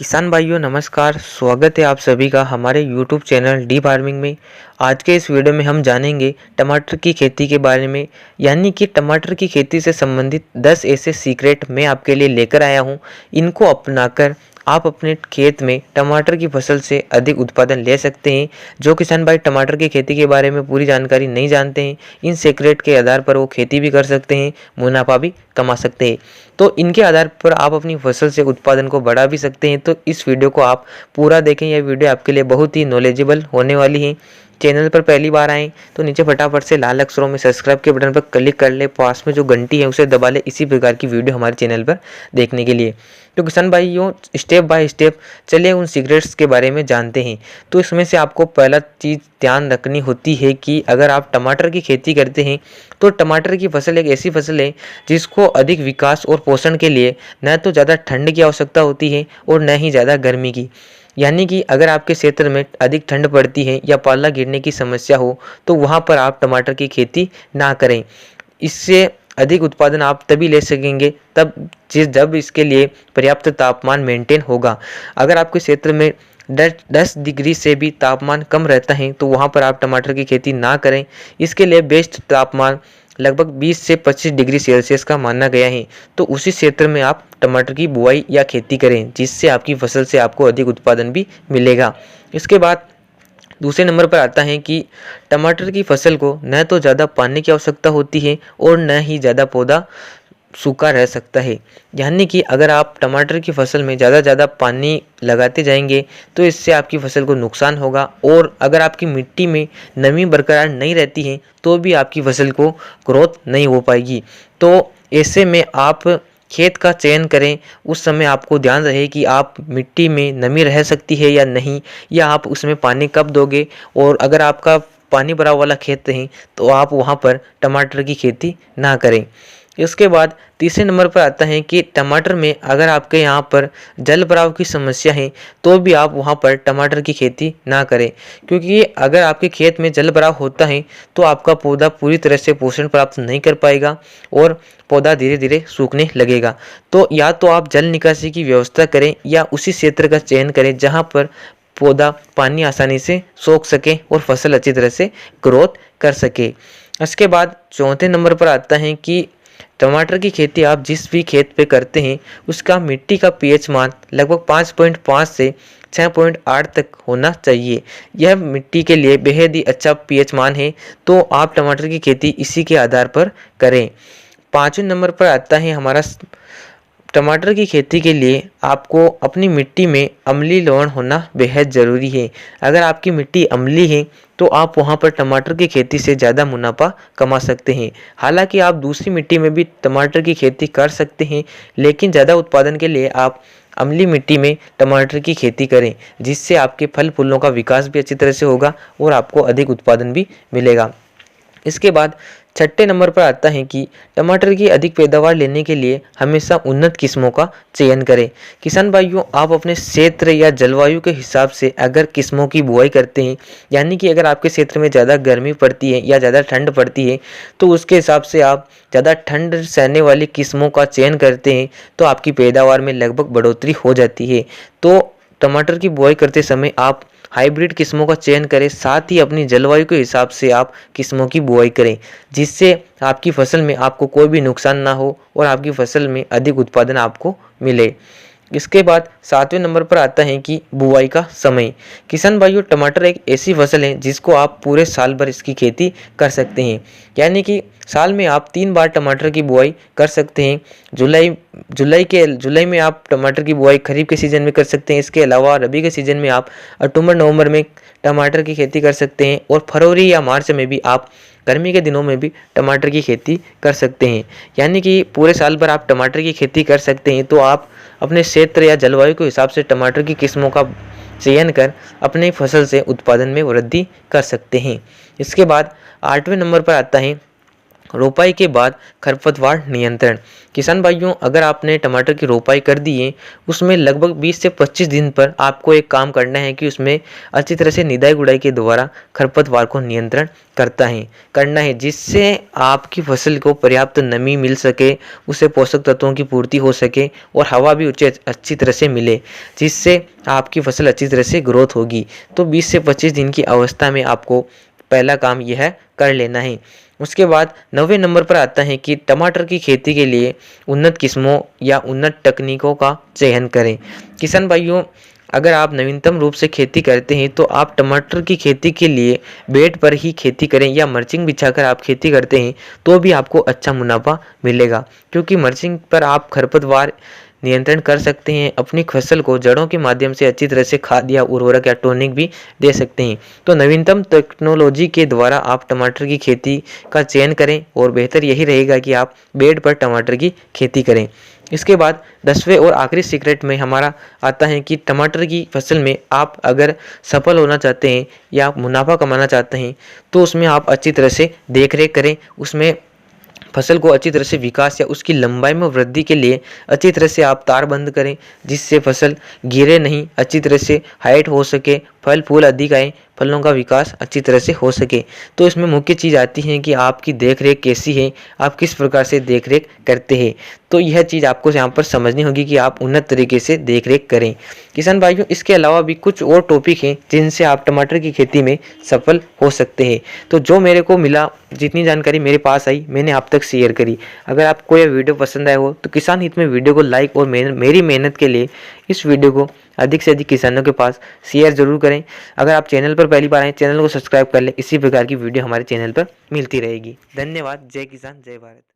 किसान भाइयों नमस्कार। स्वागत है आप सभी का हमारे YouTube चैनल डी फार्मिंग में। आज के इस वीडियो में हम जानेंगे टमाटर की खेती के बारे में, यानी कि टमाटर की खेती से संबंधित 10 ऐसे सीक्रेट मैं आपके लिए लेकर आया हूं। इनको अपनाकर आप अपने खेत में टमाटर की फसल से अधिक उत्पादन ले सकते हैं। जो किसान भाई टमाटर की खेती के बारे में पूरी जानकारी नहीं जानते हैं, इन सीक्रेट के आधार पर वो खेती भी कर सकते हैं, मुनाफा भी कमा सकते हैं। तो इनके आधार पर आप अपनी फसल से उत्पादन को बढ़ा भी सकते हैं। तो इस वीडियो को आप पूरा देखें, यह वीडियो आपके लिए बहुत ही नॉलेजेबल होने वाली है। चैनल पर पहली बार आए तो नीचे फटाफट से लाल अक्षरों में सब्सक्राइब के बटन पर क्लिक कर ले, पास में जो घंटी है उसे दबा ले इसी प्रकार की वीडियो हमारे चैनल पर देखने के लिए। तो किसान भाइयों स्टेप बाय स्टेप चलिए उन सीक्रेट्स के बारे में जानते हैं। तो इसमें से आपको पहला चीज़ ध्यान रखनी होती है कि अगर आप टमाटर की खेती करते हैं तो टमाटर की फसल एक ऐसी फसल है जिसको अधिक विकास और पोषण के लिए न तो ज़्यादा ठंड की आवश्यकता होती है और न ही ज़्यादा गर्मी की। यानी कि अगर आपके क्षेत्र में अधिक ठंड पड़ती है या पाला गिरने की समस्या हो तो वहाँ पर आप टमाटर की खेती ना करें। इससे अधिक उत्पादन आप तभी ले सकेंगे जब इसके लिए पर्याप्त तापमान मेंटेन होगा। अगर आपके क्षेत्र में 10 डिग्री से भी तापमान कम रहता है तो वहाँ पर आप टमाटर की खेती ना करें। इसके लिए बेस्ट तापमान लगभग 20 से 25 डिग्री सेल्सियस का माना गया है। तो उसी क्षेत्र में आप टमाटर की बुआई या खेती करें, जिससे आपकी फसल से आपको अधिक उत्पादन भी मिलेगा। इसके बाद दूसरे नंबर पर आता है कि टमाटर की फसल को न तो ज़्यादा पानी की आवश्यकता होती है और न ही ज़्यादा पौधा सूखा रह सकता है। यानी कि अगर आप टमाटर की फसल में ज़्यादा पानी लगाते जाएंगे तो इससे आपकी फसल को नुकसान होगा, और अगर आपकी मिट्टी में नमी बरकरार नहीं रहती है तो भी आपकी फसल को ग्रोथ नहीं हो पाएगी। तो ऐसे में आप खेत का चयन करें, उस समय आपको ध्यान रहे कि आप मिट्टी में नमी रह सकती है या नहीं, या आप उसमें पानी कब दोगे। और अगर आपका पानी भरा वाला खेत है तो आप वहाँ पर टमाटर की खेती ना करें। इसके बाद तीसरे नंबर पर आता है कि टमाटर में अगर आपके यहाँ पर जल भराव की समस्या है तो भी आप वहाँ पर टमाटर की खेती ना करें, क्योंकि अगर आपके खेत में जल भराव होता है तो आपका पौधा पूरी तरह से पोषण प्राप्त नहीं कर पाएगा और पौधा धीरे धीरे सूखने लगेगा। तो या तो आप जल निकासी की व्यवस्था करें या उसी क्षेत्र का चयन करें जहाँ पर पौधा पानी आसानी से सोख सके और फसल अच्छी तरह से ग्रोथ कर सके। इसके बाद चौथे नंबर पर आता है कि टमाटर की खेती आप जिस भी खेत पे करते हैं उसका मिट्टी का पीएच मान लगभग 5.5 से 6.8 तक होना चाहिए। यह मिट्टी के लिए बेहद ही अच्छा पीएच मान है, तो आप टमाटर की खेती इसी के आधार पर करें। पाँचवें नंबर पर आता है हमारा टमाटर की खेती के लिए आपको अपनी मिट्टी में अम्लीय लवण होना बेहद ज़रूरी है। अगर आपकी मिट्टी अम्लीय है तो आप वहाँ पर टमाटर की खेती से ज़्यादा मुनाफा कमा सकते हैं। हालांकि आप दूसरी मिट्टी में भी टमाटर की खेती कर सकते हैं, लेकिन ज़्यादा उत्पादन के लिए आप अम्लीय मिट्टी में टमाटर की खेती करें, जिससे आपके फल फूलों का विकास भी अच्छी तरह से होगा और आपको अधिक उत्पादन भी मिलेगा। इसके बाद छठे नंबर पर आता है कि टमाटर की अधिक पैदावार लेने के लिए हमेशा उन्नत किस्मों का चयन करें। किसान भाइयों, आप अपने क्षेत्र या जलवायु के हिसाब से अगर किस्मों की बुआई करते हैं, यानी कि अगर आपके क्षेत्र में ज़्यादा गर्मी पड़ती है या ज़्यादा ठंड पड़ती है तो उसके हिसाब से आप ज़्यादा ठंड सहने वाली किस्मों का चयन करते हैं तो आपकी पैदावार में लगभग बढ़ोतरी हो जाती है। तो टमाटर की बुआई करते समय आप हाइब्रिड किस्मों का चयन करें, साथ ही अपनी जलवायु के हिसाब से आप किस्मों की बुआई करें, जिससे आपकी फसल में आपको कोई भी नुकसान ना हो और आपकी फसल में अधिक उत्पादन आपको मिले। इसके बाद सातवें नंबर पर आता है कि बुआई का समय। किसान भाइयों, टमाटर एक ऐसी फसल है जिसको आप पूरे साल भर इसकी खेती कर सकते हैं, यानी कि साल में आप 3 बार टमाटर की बुआई कर सकते हैं। जुलाई में आप टमाटर की बुआई खरीफ के सीज़न में कर सकते हैं। इसके अलावा रबी के सीज़न में आप अक्टूबर नवंबर में टमाटर की खेती कर सकते हैं, और फरवरी या मार्च में भी आप गर्मी के दिनों में भी टमाटर की खेती कर सकते हैं। यानी कि पूरे साल भर आप टमाटर की खेती कर सकते हैं। तो आप अपने क्षेत्र या जलवायु के हिसाब से टमाटर की किस्मों का चयन कर अपने फसल से उत्पादन में वृद्धि कर सकते हैं। इसके बाद 8वें नंबर पर आता है रोपाई के बाद खरपतवार नियंत्रण। किसान भाइयों, अगर आपने टमाटर की रोपाई कर दी है, उसमें लगभग 20 से 25 दिन पर आपको एक काम करना है कि उसमें अच्छी तरह से निदाई गुड़ाई के द्वारा खरपतवार को नियंत्रण करना है, जिससे आपकी फसल को पर्याप्त नमी मिल सके, उसे पोषक तत्वों की पूर्ति हो सके और हवा भी उसे अच्छी तरह से मिले, जिससे आपकी फसल अच्छी तरह से ग्रोथ होगी। तो 20 से 25 दिन की अवस्था में आपको पहला काम यह कर लेना है। उसके बाद 9वें नंबर पर आता है कि टमाटर की खेती के लिए उन्नत किस्मों या उन्नत तकनीकों का चयन करें। किसान भाइयों, अगर आप नवीनतम रूप से खेती करते हैं तो आप टमाटर की खेती के लिए बेड पर ही खेती करें या मल्चिंग बिछाकर आप खेती करते हैं तो भी आपको अच्छा मुनाफा मिलेगा, क्योंकि मल्चिंग पर आप खरपतवार नियंत्रण कर सकते हैं। अपनी फसल को जड़ों के माध्यम से अच्छी तरह से खाद या उर्वरक या टॉनिक भी दे सकते हैं। तो नवीनतम टेक्नोलॉजी के द्वारा आप टमाटर की खेती का चयन करें और बेहतर यही रहेगा कि आप बेड पर टमाटर की खेती करें। इसके बाद 10वें और आखिरी सीक्रेट में हमारा आता है कि टमाटर की फसल में आप अगर सफल होना चाहते हैं या मुनाफा कमाना चाहते हैं तो उसमें आप अच्छी तरह से देख रेख करें, उसमें फसल को अच्छी तरह से विकास या उसकी लंबाई में वृद्धि के लिए अच्छी तरह से आप तार बंद करें, जिससे फसल गिरे नहीं, अच्छी तरह से हाइट हो सके, फल फूल अधिक आए, फलों का विकास अच्छी तरह से हो सके। तो इसमें मुख्य चीज़ आती है कि आपकी देखरेख कैसी है, आप किस प्रकार से देखरेख करते हैं। तो यह चीज़ आपको यहाँ पर समझनी होगी कि आप उन्नत तरीके से देखरेख करें। किसान भाइयों, इसके अलावा भी कुछ और टॉपिक हैं जिनसे आप टमाटर की खेती में सफल हो सकते हैं। तो जो मेरे को मिला, जितनी जानकारी मेरे पास आई, मैंने आप तक शेयर करी। अगर आपको यह वीडियो पसंद आया हो तो किसान हित में वीडियो को लाइक और मेरी मेहनत के लिए इस वीडियो को अधिक से अधिक किसानों के पास शेयर जरूर करें। अगर आप चैनल पर पहली बार आए, चैनल को सब्सक्राइब कर लें। इसी प्रकार की वीडियो हमारे चैनल पर मिलती रहेगी। धन्यवाद। जय किसान, जय भारत।